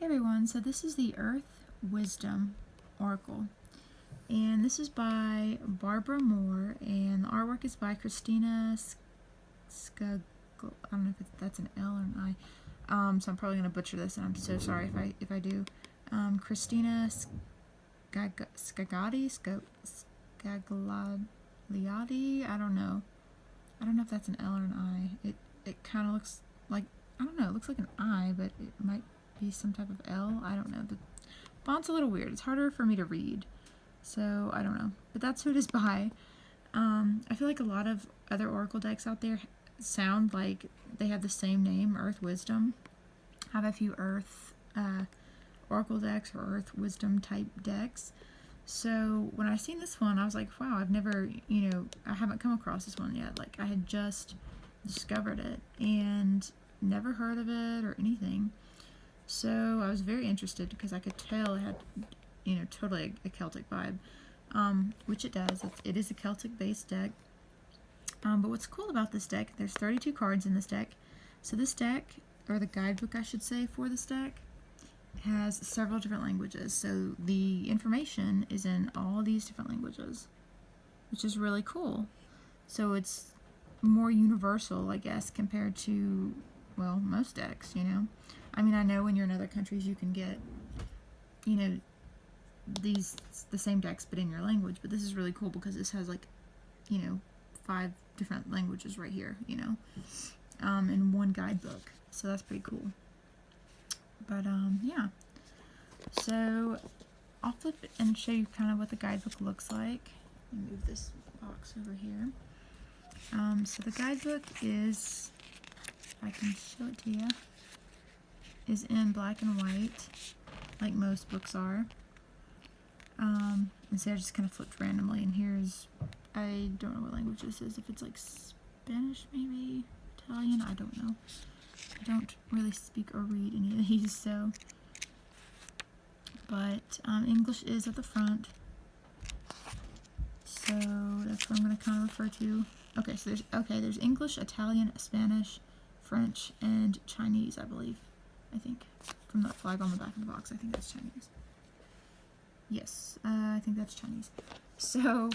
Hey everyone, so this is the Earth Wisdom Oracle, and this is by Barbara Moore, and the artwork is by Cristinia Scaglotti. I don't know if that's an L or an I, so I'm probably going to butcher this, and I'm so sorry if I do. Cristinia Scaglotti, Scaglotti, I don't know if that's an L or an I. It kind of looks like, I don't know, it looks like an I, but it might be some type of L. I don't know. The font's a little weird. It's harder for me to read, so I don't know. But that's who it is by. I feel like a lot of other oracle decks out there sound like they have the same name, Earth Wisdom. I have a few Earth oracle decks or Earth Wisdom type decks. So when I seen this one, I was like, wow, I've never, I haven't come across this one yet. Like, I had just discovered it and never heard of it or anything. So I was very interested because I could tell it had, totally a Celtic vibe, which it does. It is a Celtic-based deck. But what's cool about this deck, there's 32 cards in this deck. So this deck, or the guidebook I should say for this deck, has several different languages. So the information is in all these different languages, which is really cool. So it's more universal, I guess, compared to, well, most decks, I mean, I know when you're in other countries you can get, the same decks but in your language, but this is really cool because this has 5 different languages right here, in one guidebook. So that's pretty cool. But, yeah. So, I'll flip it and show you kind of what the guidebook looks like. Let me move this box over here. So the guidebook is, if I can show it to you, is in black and white, like most books are. And so I just kind of flipped randomly, and here's, I don't know what language this is, if it's like Spanish maybe, Italian, I don't know. I don't really speak or read any of these, so. But English is at the front, so that's what I'm going to kind of refer to. Okay, so there's English, Italian, Spanish, French, and Chinese, I believe. I think. From that flag on the back of the box, I think that's Chinese. Yes, I think that's Chinese. So,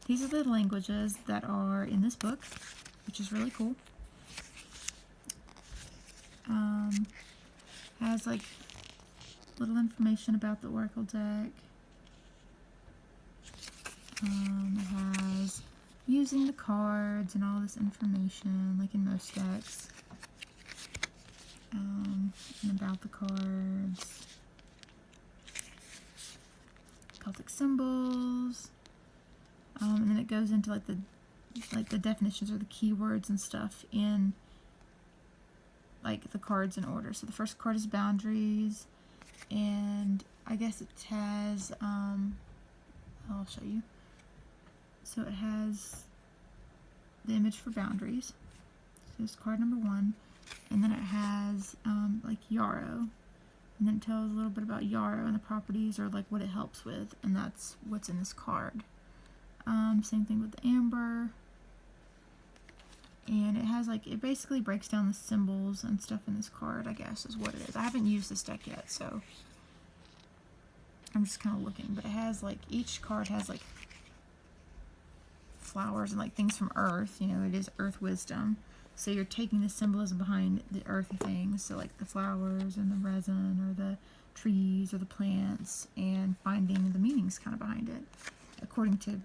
these are the languages that are in this book, which is really cool. Has little information about the oracle deck. It has using the cards and all this information, like in most decks. And about the cards, Celtic symbols, and then it goes into the definitions or the keywords and stuff in the cards in order. So the first card is boundaries, and I guess it has I'll show you. So it has the image for boundaries. So it's card number 1. And then it has Yarrow, and then it tells a little bit about Yarrow and the properties, or what it helps with, and that's what's in this card. Same thing with the Amber, and it has it basically breaks down the symbols and stuff in this card, I guess is what it is. I haven't used this deck yet, so I'm just kind of looking, but it has each card has flowers and things from Earth. It is Earth Wisdom. So you're taking the symbolism behind the earthy things, so the flowers and the resin or the trees or the plants, and finding the meanings kind of behind it, according to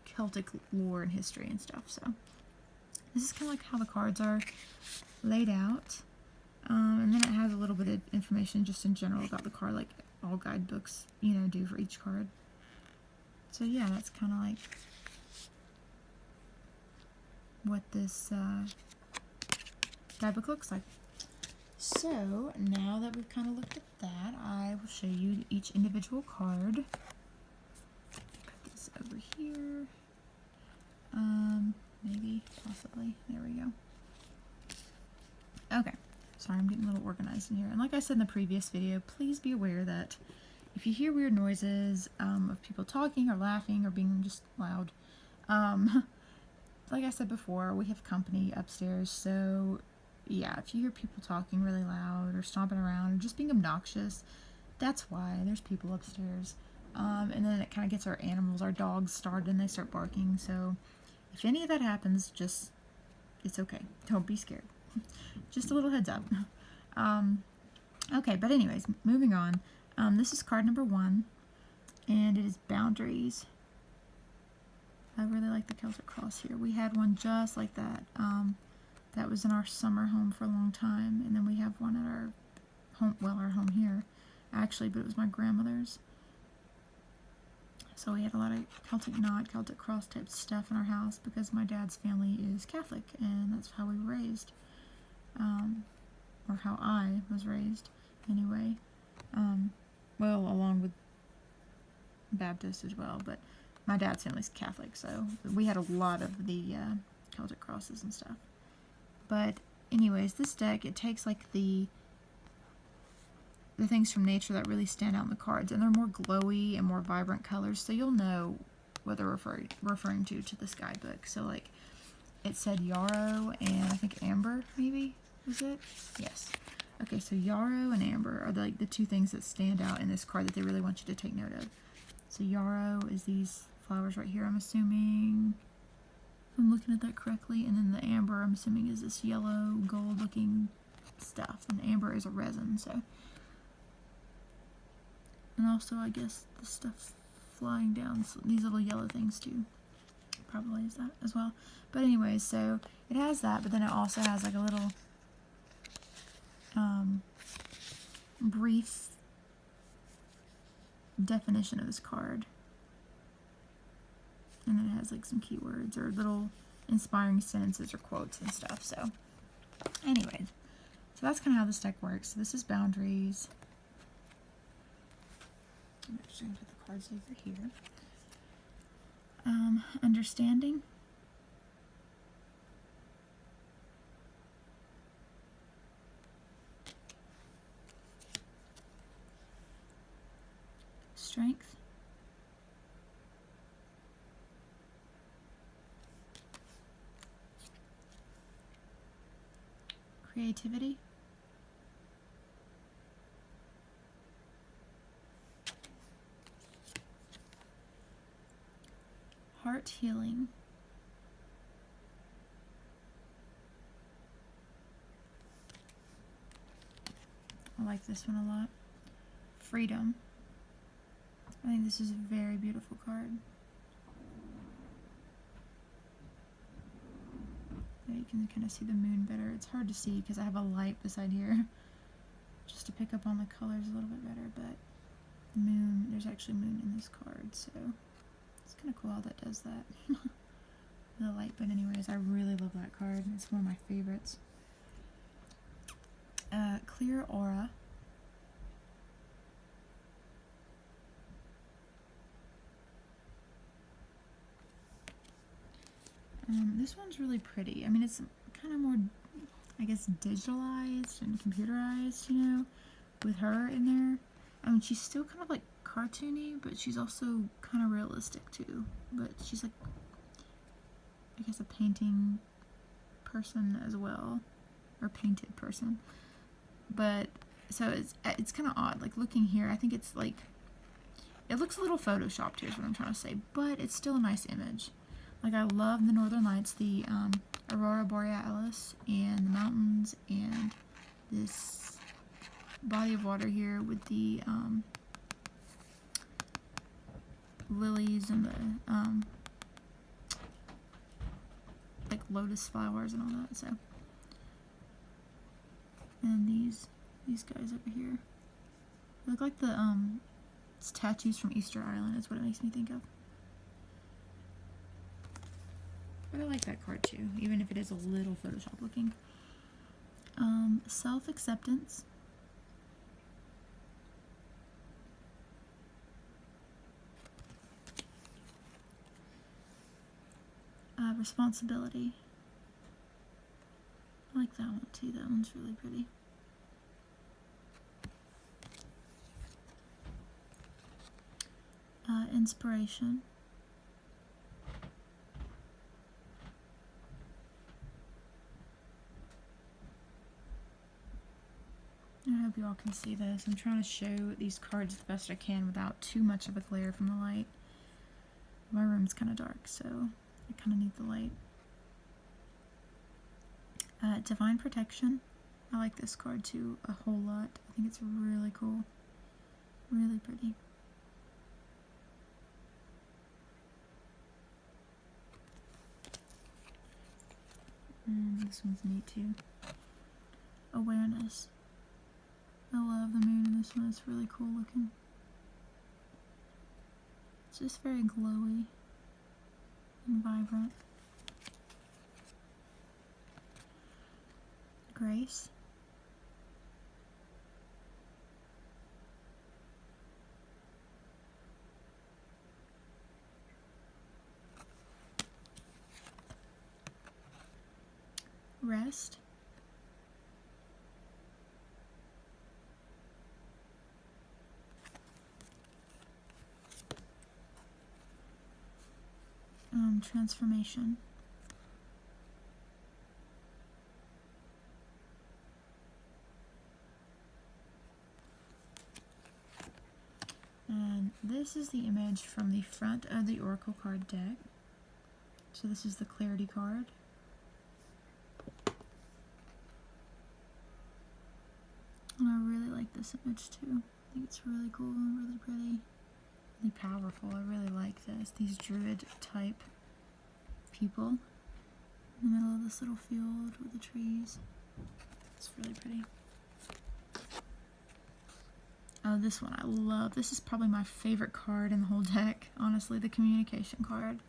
Celtic lore and history and stuff. So this is kind of how the cards are laid out, and then it has a little bit of information just in general about the card, like all guidebooks do for each card. So yeah, that's kind of what this guidebook looks like. So now that we've kind of looked at that, I will show you each individual card. Put this over here. Maybe, possibly. There we go. Okay. Sorry, I'm getting a little organized in here. And like I said in the previous video, please be aware that if you hear weird noises of people talking or laughing or being just loud, like I said before, we have company upstairs, so yeah, if you hear people talking really loud or stomping around or just being obnoxious, that's why. There's people upstairs. And then it kind of gets our animals, our dogs started and they start barking. So if any of that happens, just, it's okay. Don't be scared. Just a little heads up. Okay, but anyways, moving on. This is card number 1, and it is Boundaries. I really like the Celtic cross here. We had one just like that. That was in our summer home for a long time, and then we have one at our home, well, our home here, actually, but it was my grandmother's. So we had a lot of Celtic knot, Celtic cross type stuff in our house because my dad's family is Catholic, and that's how we were raised. Or how I was raised, anyway. Well, along with Baptist as well, but my dad's family's Catholic, so we had a lot of the Celtic crosses and stuff. But anyways, this deck, it takes like the things from nature that really stand out in the cards, and they're more glowy and more vibrant colors, so you'll know what they're referring to this guidebook. So like it said Yarrow and I think Amber, maybe, was it? Yes. Okay, so Yarrow and Amber are like the two things that stand out in this card that they really want you to take note of. So Yarrow is these flowers right here, I'm assuming, if I'm looking at that correctly, and then the Amber, I'm assuming, is this yellow gold looking stuff, and Amber is a resin, so. And also, I guess the stuff flying down, so these little yellow things too, probably is that as well. But anyways, so it has that, but then it also has like a little brief definition of this card, and then it has like some keywords or little inspiring sentences or quotes and stuff. So anyways, so that's kind of how this deck works. So this is Boundaries. I'm actually going to put the cards over here. Understanding. Strength. Creativity. Heart healing. I like this one a lot. Freedom. I think this is a very beautiful card. There you can kind of see the moon better. It's hard to see because I have a light beside here just to pick up on the colors a little bit better, but the moon, there's actually moon in this card, so it's kind of cool how that does that. The light, but anyways, I really love that card. It's one of my favorites. Clear Aura. This one's really pretty. I mean, it's kind of more, I guess, digitalized and computerized, you know, with her in there. I mean, she's still kind of like cartoony, but she's also kind of realistic too. But she's like, I guess, a painting person as well, or painted person. But so it's kind of odd. Like looking here, I think it's like, it looks a little photoshopped here is what I'm trying to say, but it's still a nice image. Like I love the Northern Lights, the Aurora Borealis, and the mountains, and this body of water here with the lilies and the like lotus flowers and all that. So, and these guys over here look like the statues from Easter Island. Is what it makes me think of. But I like that card too, even if it is a little Photoshop looking. Self-acceptance. Responsibility. I like that one too. That one's really pretty. Inspiration. I hope you all can see this. I'm trying to show these cards the best I can without too much of a glare from the light. My room's kind of dark, so I kind of need the light. Divine Protection. I like this card too a whole lot. I think it's really cool. Really pretty. And this one's neat too. Awareness. I love the moon in this one. It's really cool looking. It's just very glowy and vibrant. Grace. Rest. Transformation. And this is the image from the front of the Oracle card deck. So this is the Clarity card. And I really like this image too. I think it's really cool and really pretty. Really powerful. I really like this. These druid type people in the middle of this little field with the trees. It's really pretty. Oh, this one I love. This is probably my favorite card in the whole deck, honestly, the Communication card.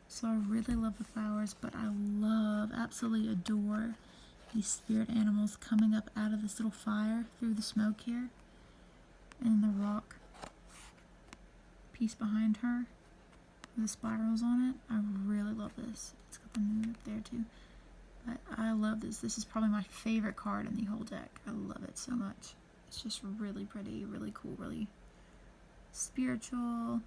So I really love the flowers, but I love, absolutely adore these spirit animals coming up out of this little fire through the smoke here. And the rock piece behind her with the spirals on it. I really love this. It's got the moon up there too. But I love this. This is probably my favorite card in the whole deck. I love it so much. It's just really pretty, really cool, really spiritual.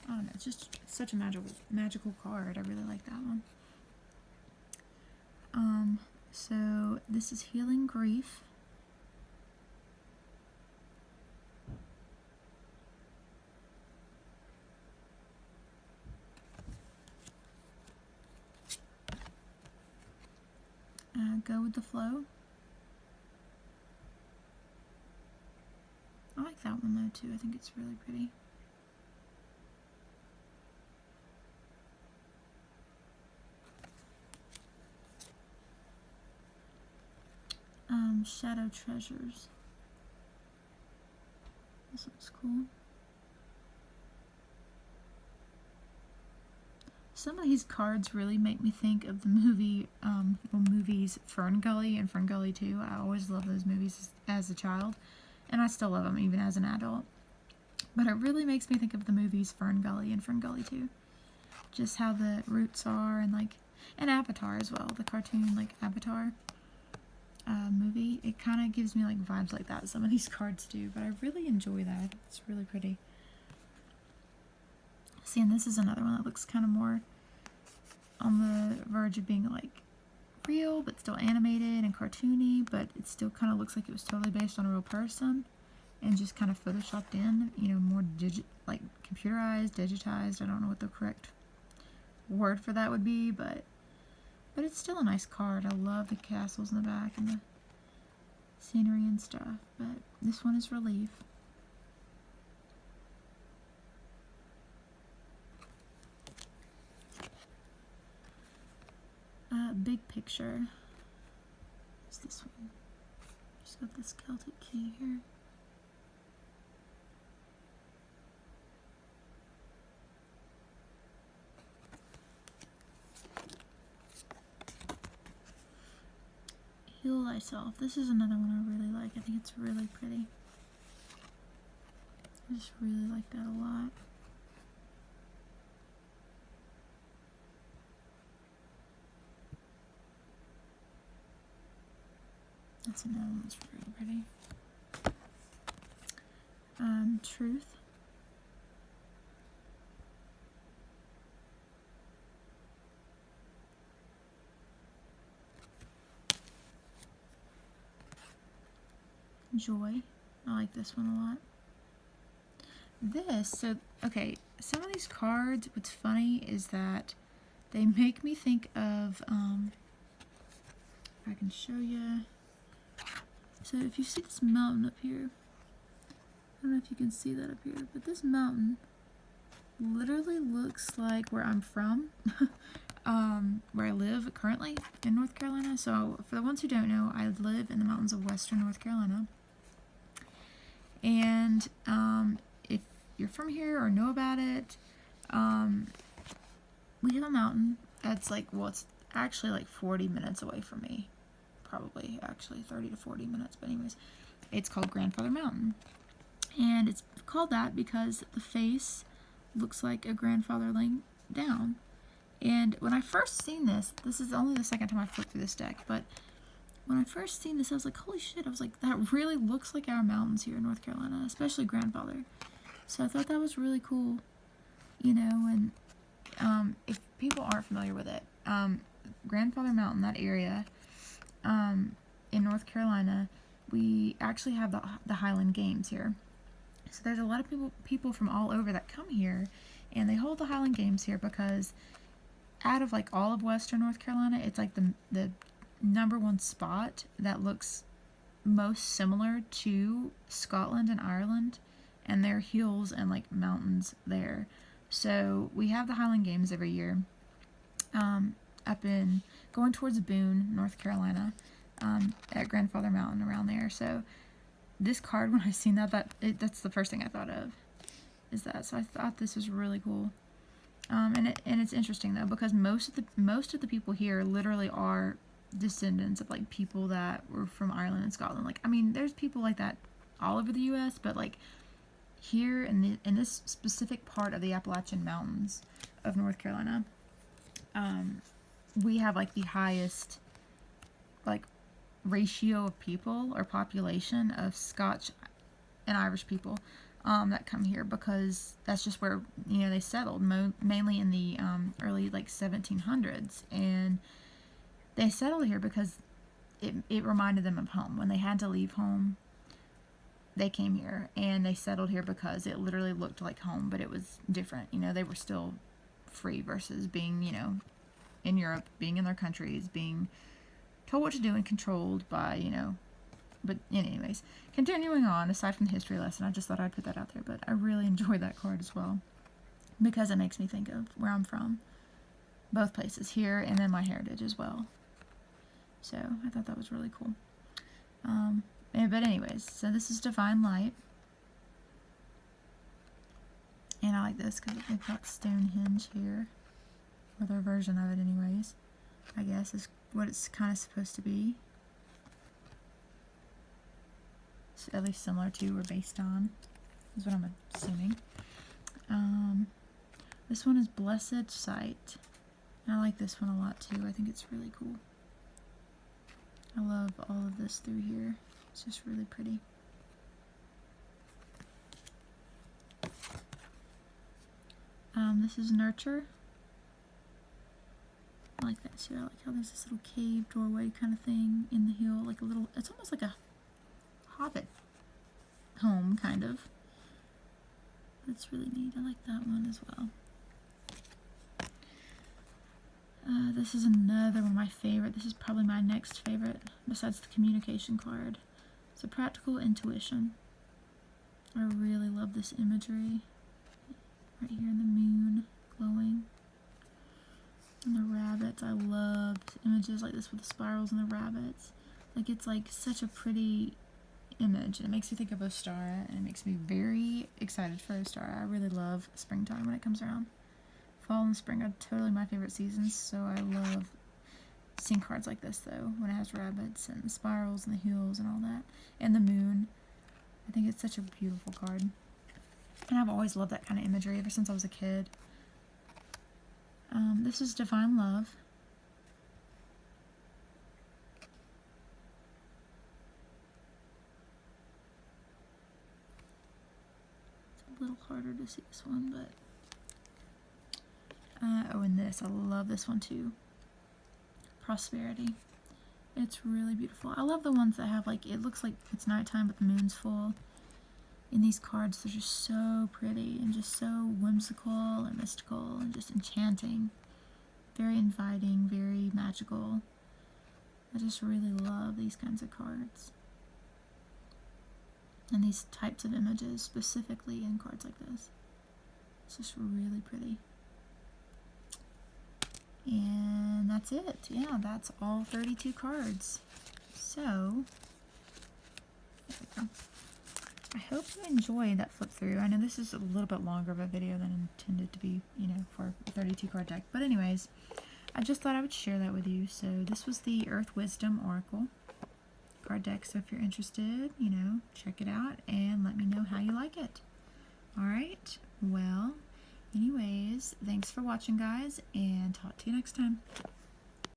I don't know, it's just such a magical card. I really like that one. So this is Healing Grief. Go with the Flow. I like that one though too. I think it's really pretty. Shadow Treasures. This looks cool. Some of these cards really make me think of the movies Fern Gully and Fern Gully 2. I always loved those movies as a child, and I still love them even as an adult. But it really makes me think of the movies Fern Gully and Fern Gully 2. Just how the roots are, and Avatar as well, the cartoon Avatar movie. It kind of gives me vibes like that. Some of these cards do, but I really enjoy that. It's really pretty. See, and this is another one that looks kind of more on the verge of being real, but still animated and cartoony, but it still kind of looks like it was totally based on a real person and just kind of photoshopped in, more computerized, digitized. I don't know what the correct word for that would be, but it's still a nice card. I love the castles in the back and the scenery and stuff, but this one is Relief. Big Picture. What's this one? Just got this Celtic key here. Heal Thyself. This is another one I really like. I think it's really pretty. I just really like that a lot. That's another one that's really pretty. Truth. Joy. I like this one a lot. Okay, some of these cards, what's funny is that they make me think of, I can show you. So if you see this mountain up here, I don't know if you can see that up here, but this mountain literally looks like where I'm from, where I live currently in North Carolina. So for the ones who don't know, I live in the mountains of western North Carolina. And if you're from here or know about it, we have a mountain that's like, well, it's actually like 40 minutes away from me. Probably actually 30 to 40 minutes, but anyways, it's called Grandfather Mountain. And it's called that because the face looks like a grandfather laying down. And when I first seen this is only the second time I flipped through this deck, but when I first seen this, I was like, holy shit, I was like, that really looks like our mountains here in North Carolina, especially Grandfather. So I thought that was really cool, you know. And if people aren't familiar with it, Grandfather Mountain, that area, in North Carolina, we actually have the Highland Games here. So there's a lot of people from all over that come here, and they hold the Highland Games here because out of like all of western North Carolina, it's like the number one spot that looks most similar to Scotland and Ireland, and there are hills and like mountains there. So we have the Highland Games every year, up in going towards Boone, North Carolina, at Grandfather Mountain around there. So this card, when I seen that's the first thing I thought of, is that. So I thought this was really cool. And it's interesting though, because most of the people here literally are descendants of like people that were from Ireland and Scotland. Like, I mean, there's people like that all over the U.S., but like here in this specific part of the Appalachian Mountains of North Carolina, we have like the highest like ratio of people or population of Scotch and Irish people that come here, because that's just where, you know, they settled mainly in the early like 1700s, and they settled here because it reminded them of home. When they had to leave home, they came here, and they settled here because it literally looked like home, but it was different. You know, they were still free versus being, you know, in Europe, being in their countries, being told what to do and controlled by, you know. But anyways, continuing on, aside from the history lesson, I just thought I'd put that out there. But I really enjoyed that card as well, because it makes me think of where I'm from. Both places, here and then my heritage as well. So I thought that was really cool. But anyways, so this is Divine Light. And I like this because they've got Stonehenge here. Or their version of it anyways. I guess is what it's kind of supposed to be. It's at least similar to or based on, is what I'm assuming. This one is Blessed Sight. And I like this one a lot too. I think it's really cool. I love all of this through here. It's just really pretty. This is Nurture. I like that too. I like how there's this little cave doorway kind of thing in the hill, like a little, it's almost like a hobbit home kind of. That's really neat. I like that one as well. This is another one of my favorite. This is probably my next favorite besides the communication card. It's a Practical Intuition. I really love this imagery. Right here in the moon glowing. And the rabbits. I love images like this with the spirals and the rabbits. Like, it's like such a pretty image, and it makes me think of Ostara, and it makes me very excited for Ostara. I really love springtime when it comes around. Fall and spring are totally my favorite seasons, so I love seeing cards like this though, when it has rabbits and the spirals and the hills and all that, and the moon. I think it's such a beautiful card, and I've always loved that kind of imagery ever since I was a kid. This is Divine Love. It's a little harder to see this one, but oh, and this, I love this one too. Prosperity. It's It's really beautiful. I love the ones that have like, it looks like it's nighttime but the moon's full. In these cards, they're just so pretty and just so whimsical and mystical and just enchanting. Very inviting, very magical. I just really love these kinds of cards. And these types of images, specifically in cards like this. It's just really pretty. And that's it. Yeah, that's all 32 cards. So, there we go. I hope you enjoyed that flip through. I know this is a little bit longer of a video than intended to be, you know, for a 32 card deck. But anyways, I just thought I would share that with you. So this was the Earth Wisdom Oracle card deck. So if you're interested, you know, check it out and let me know how you like it. Alright, well, anyways, thanks for watching, guys, and talk to you next time.